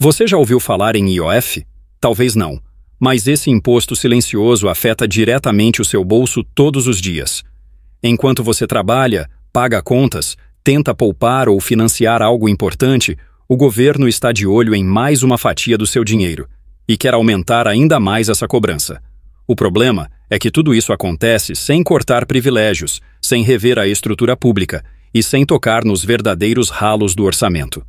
Você já ouviu falar em IOF? Talvez não, mas esse imposto silencioso afeta diretamente o seu bolso todos os dias. Enquanto você trabalha, paga contas, tenta poupar ou financiar algo importante, o governo está de olho em mais uma fatia do seu dinheiro e quer aumentar ainda mais essa cobrança. O problema é que tudo isso acontece sem cortar privilégios, sem rever a estrutura pública e sem tocar nos verdadeiros ralos do orçamento.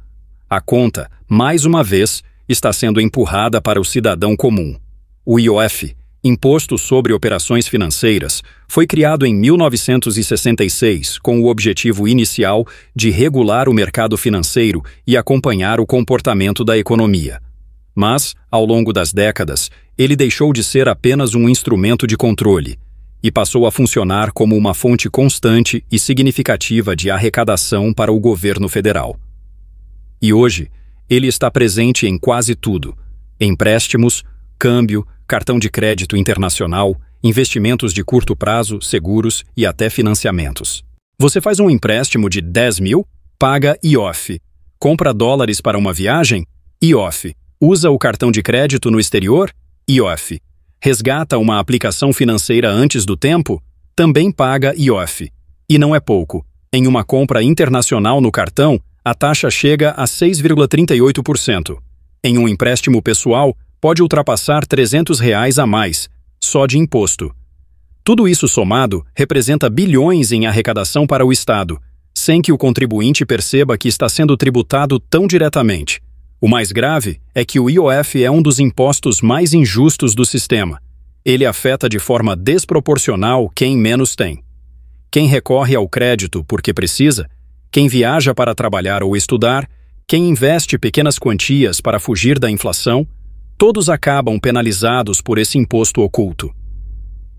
A conta, mais uma vez, está sendo empurrada para o cidadão comum. O IOF, Imposto sobre Operações Financeiras, foi criado em 1966 com o objetivo inicial de regular o mercado financeiro e acompanhar o comportamento da economia. Mas, ao longo das décadas, ele deixou de ser apenas um instrumento de controle e passou a funcionar como uma fonte constante e significativa de arrecadação para o governo federal. E hoje, ele está presente em quase tudo: empréstimos, câmbio, cartão de crédito internacional, investimentos de curto prazo, seguros e até financiamentos. Você faz um empréstimo de 10 mil? Paga IOF. Compra dólares para uma viagem? IOF. Usa o cartão de crédito no exterior? IOF. Resgata uma aplicação financeira antes do tempo? Também paga IOF. E não é pouco. Em uma compra internacional no cartão, a taxa chega a 6,38%. Em um empréstimo pessoal, pode ultrapassar R$ 300 a mais, só de imposto. Tudo isso somado representa bilhões em arrecadação para o Estado, sem que o contribuinte perceba que está sendo tributado tão diretamente. O mais grave é que o IOF é um dos impostos mais injustos do sistema. Ele afeta de forma desproporcional quem menos tem. Quem recorre ao crédito porque precisa, quem viaja para trabalhar ou estudar, quem investe pequenas quantias para fugir da inflação, todos acabam penalizados por esse imposto oculto.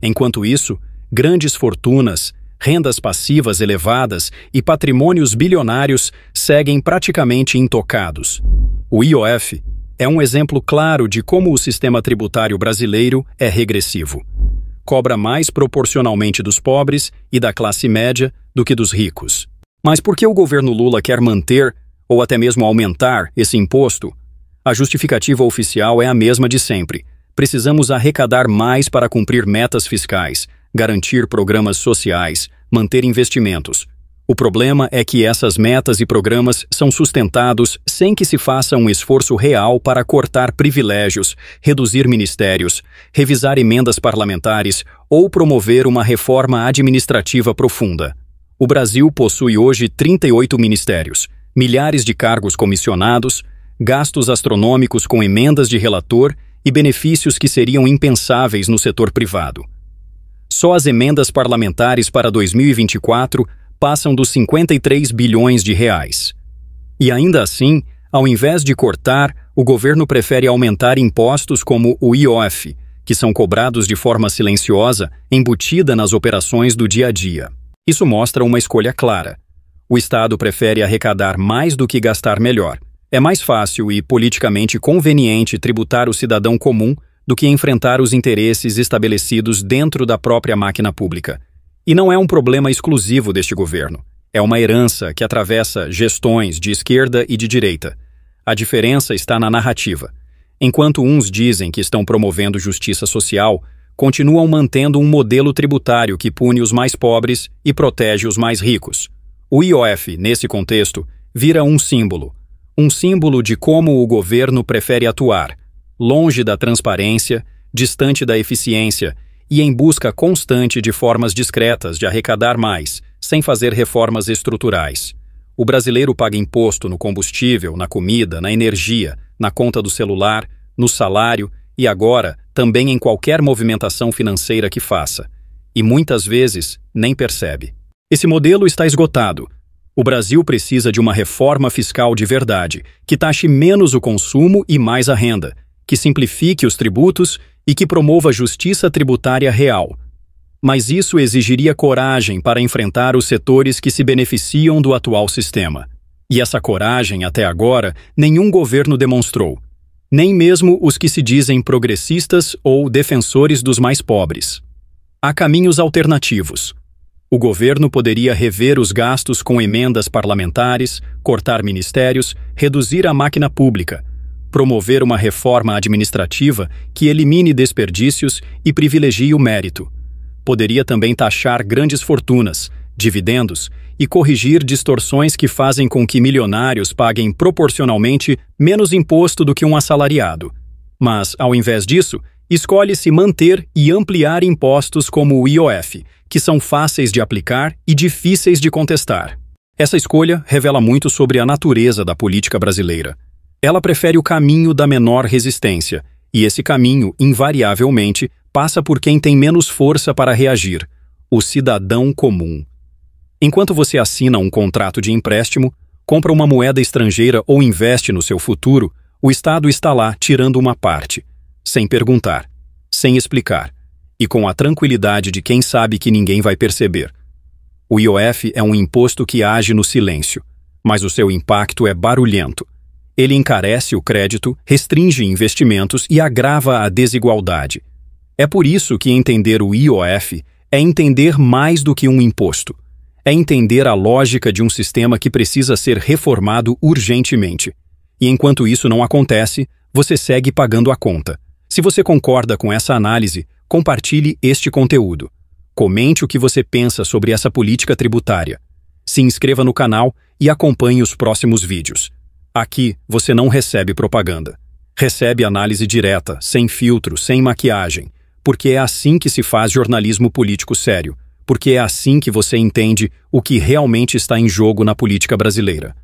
Enquanto isso, grandes fortunas, rendas passivas elevadas e patrimônios bilionários seguem praticamente intocados. O IOF é um exemplo claro de como o sistema tributário brasileiro é regressivo. Cobra mais proporcionalmente dos pobres e da classe média do que dos ricos. Mas por que o governo Lula quer manter ou até mesmo aumentar esse imposto? A justificativa oficial é a mesma de sempre. Precisamos arrecadar mais para cumprir metas fiscais, garantir programas sociais, manter investimentos. O problema é que essas metas e programas são sustentados sem que se faça um esforço real para cortar privilégios, reduzir ministérios, revisar emendas parlamentares ou promover uma reforma administrativa profunda. O Brasil possui hoje 38 ministérios, milhares de cargos comissionados, gastos astronômicos com emendas de relator e benefícios que seriam impensáveis no setor privado. Só as emendas parlamentares para 2024 passam dos 53 bilhões de reais. E ainda assim, ao invés de cortar, o governo prefere aumentar impostos como o IOF, que são cobrados de forma silenciosa, embutida nas operações do dia a dia. Isso mostra uma escolha clara. O Estado prefere arrecadar mais do que gastar melhor. É mais fácil e politicamente conveniente tributar o cidadão comum do que enfrentar os interesses estabelecidos dentro da própria máquina pública. E não é um problema exclusivo deste governo. É uma herança que atravessa gestões de esquerda e de direita. A diferença está na narrativa. Enquanto uns dizem que estão promovendo justiça social, continuam mantendo um modelo tributário que pune os mais pobres e protege os mais ricos. O IOF, nesse contexto, vira um símbolo de como o governo prefere atuar, longe da transparência, distante da eficiência e em busca constante de formas discretas de arrecadar mais, sem fazer reformas estruturais. O brasileiro paga imposto no combustível, na comida, na energia, na conta do celular, no salário e agora também em qualquer movimentação financeira que faça. E muitas vezes nem percebe. Esse modelo está esgotado. O Brasil precisa de uma reforma fiscal de verdade, que taxe menos o consumo e mais a renda, que simplifique os tributos e que promova justiça tributária real. Mas isso exigiria coragem para enfrentar os setores que se beneficiam do atual sistema. E essa coragem, até agora, nenhum governo demonstrou. Nem mesmo os que se dizem progressistas ou defensores dos mais pobres. Há caminhos alternativos. O governo poderia rever os gastos com emendas parlamentares, cortar ministérios, reduzir a máquina pública, promover uma reforma administrativa que elimine desperdícios e privilegie o mérito. Poderia também taxar grandes fortunas, dividendos e corrigir distorções que fazem com que milionários paguem proporcionalmente menos imposto do que um assalariado. Mas, ao invés disso, escolhe-se manter e ampliar impostos como o IOF, que são fáceis de aplicar e difíceis de contestar. Essa escolha revela muito sobre a natureza da política brasileira. Ela prefere o caminho da menor resistência, e esse caminho, invariavelmente, passa por quem tem menos força para reagir, o cidadão comum. Enquanto você assina um contrato de empréstimo, compra uma moeda estrangeira ou investe no seu futuro, o Estado está lá tirando uma parte, sem perguntar, sem explicar, e com a tranquilidade de quem sabe que ninguém vai perceber. O IOF é um imposto que age no silêncio, mas o seu impacto é barulhento. Ele encarece o crédito, restringe investimentos e agrava a desigualdade. É por isso que entender o IOF é entender mais do que um imposto. É entender a lógica de um sistema que precisa ser reformado urgentemente. E enquanto isso não acontece, você segue pagando a conta. Se você concorda com essa análise, compartilhe este conteúdo. Comente o que você pensa sobre essa política tributária. Se inscreva no canal e acompanhe os próximos vídeos. Aqui você não recebe propaganda. Recebe análise direta, sem filtro, sem maquiagem, porque é assim que se faz jornalismo político sério, porque é assim que você entende o que realmente está em jogo na política brasileira.